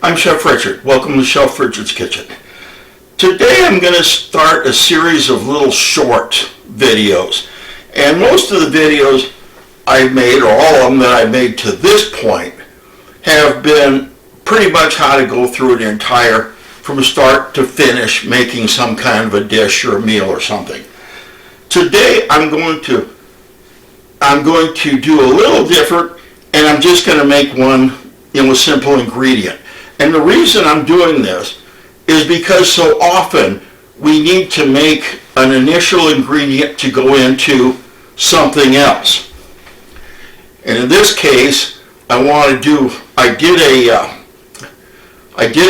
I'm Chef Richard. Welcome to Chef Richard's Kitchen. Today I'm going to start a series of little short videos. And most of the videos I've made, or all of them that I've made to this point, have been pretty much how to go through an entire, from start to finish, making some kind of a dish or a meal or something. Today I'm going to do a little different, and I'm just going to make one, a simple ingredient. And the reason I'm doing this is because so often we need to make an initial ingredient to go into something else. And in this case, I did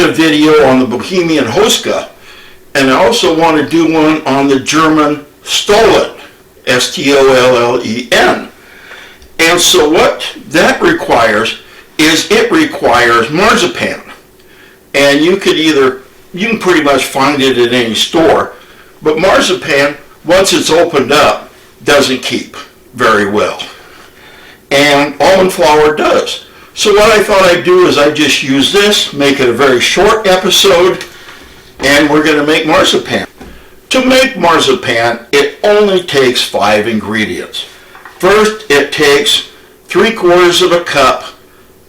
a video on the Bohemian Hoska, and I also want to do one on the German Stollen, S-T-O-L-L-E-N. And so what that requires is it requires marzipan. And you can pretty much find it at any store, but marzipan, once it's opened up, doesn't keep very well. And almond flour does. So what I thought I'd do is I'd just use this, make it a very short episode, and we're going to make marzipan. To make marzipan, it only takes 5 ingredients. First, it takes 3/4 of a cup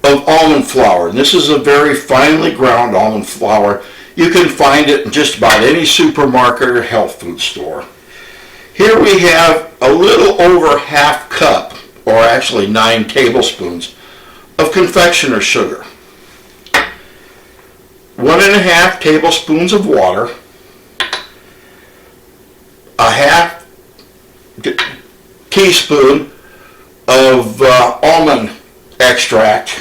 of almond flour. And this is a very finely ground almond flour. You can find it in just about any supermarket or health food store. Here we have a little over 1/2 cup, or actually 9 tablespoons, of confectioner's sugar. 1½ tablespoons of water. 1/2 teaspoon of almond extract,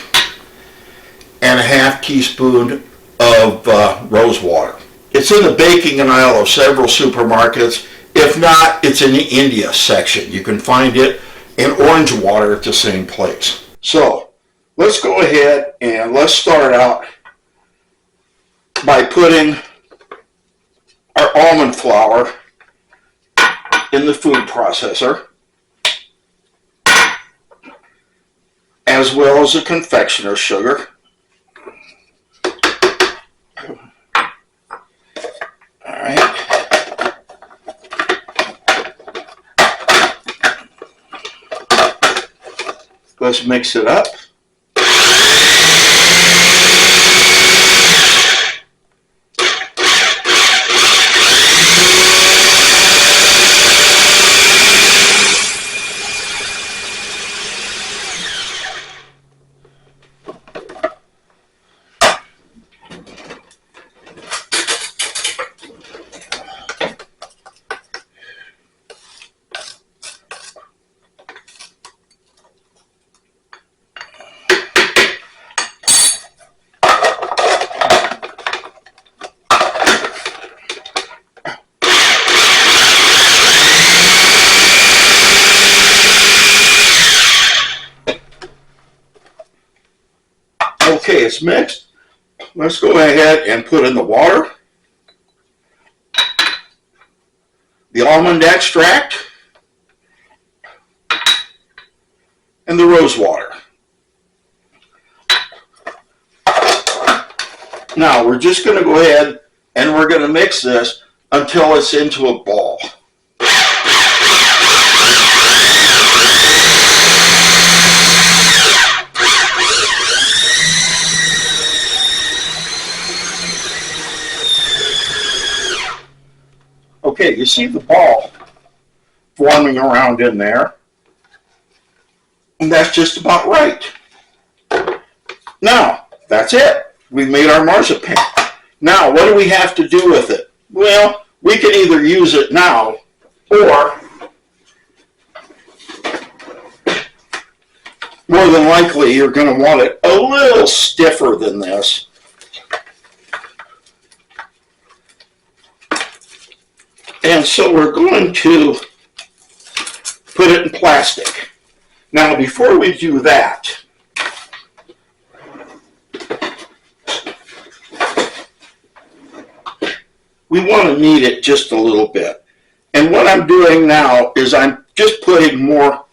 and 1/2 teaspoon of rose water. It's in the baking aisle of several supermarkets. If not, it's in the India section. You can find it in orange water at the same place. So let's go ahead and let's start out by putting our almond flour in the food processor, as well as the confectioner's sugar. All right. Let's mix it up. Okay, it's mixed. Let's go ahead and put in the water, the almond extract, and the rose water. Now we're just going to go ahead and we're going to mix this until it's into a ball. Okay, you see the ball forming around in there, and that's just about right. Now, that's it. We made our marzipan. Now, what do we have to do with it? Well, we can either use it now, or more than likely you're going to want it a little stiffer than this. And so we're going to put it in plastic. Now, before we do that, we want to knead it just a little bit. And what I'm doing now is I'm just putting more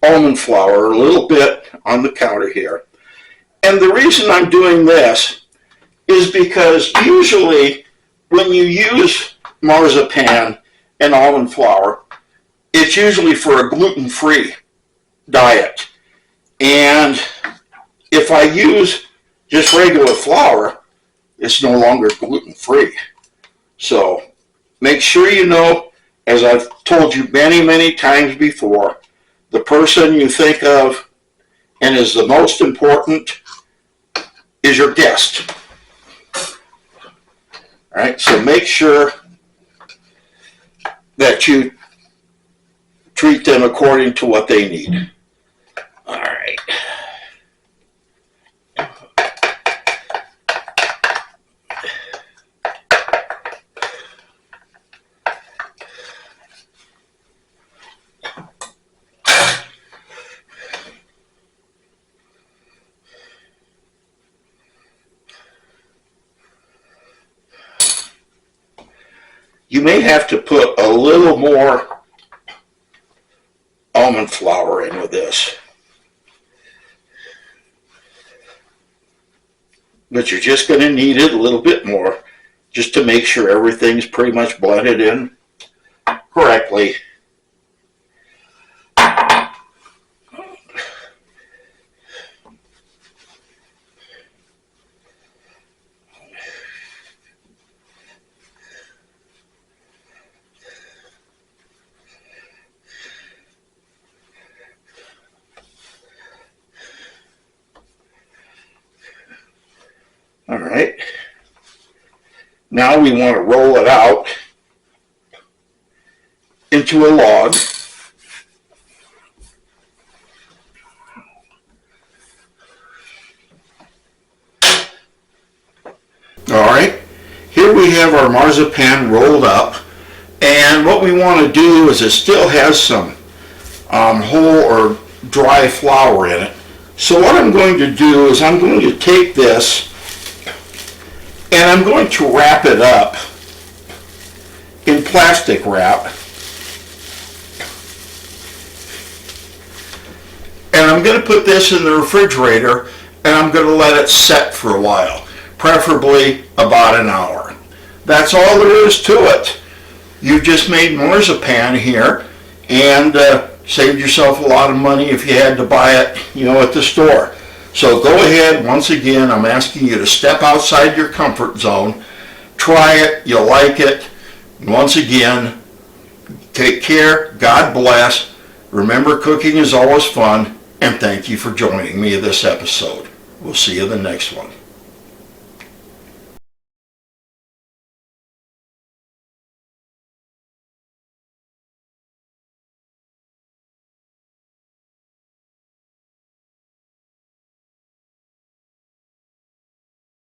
almond flour, a little bit, on the counter here. And the reason I'm doing this is because usually when you use marzipan and almond flour, it's usually for a gluten-free diet. And if I use just regular flour, it's no longer gluten-free. So make sure you know, as I've told you many, many times before, the person you think of and is the most important is your guest. All right, so make sure that you treat them according to what they need. All right. You may have to put a little more almond flour in with this. But you're just going to need it a little bit more just to make sure everything's pretty much blended in correctly. All right. Now we want to roll it out into a log. All right. Here we have our marzipan rolled up. And what we want to do is it still has some whole or dry flour in it. So what I'm going to do is I'm going to take this and I'm going to wrap it up in plastic wrap. And I'm going to put this in the refrigerator and I'm going to let it set for a while, preferably about an hour. That's all there is to it. You've just made marzipan here and saved yourself a lot of money if you had to buy it, at the store. So go ahead, once again, I'm asking you to step outside your comfort zone. Try it, you'll like it. Once again, take care, God bless. Remember, cooking is always fun, and thank you for joining me in this episode. We'll see you in the next one.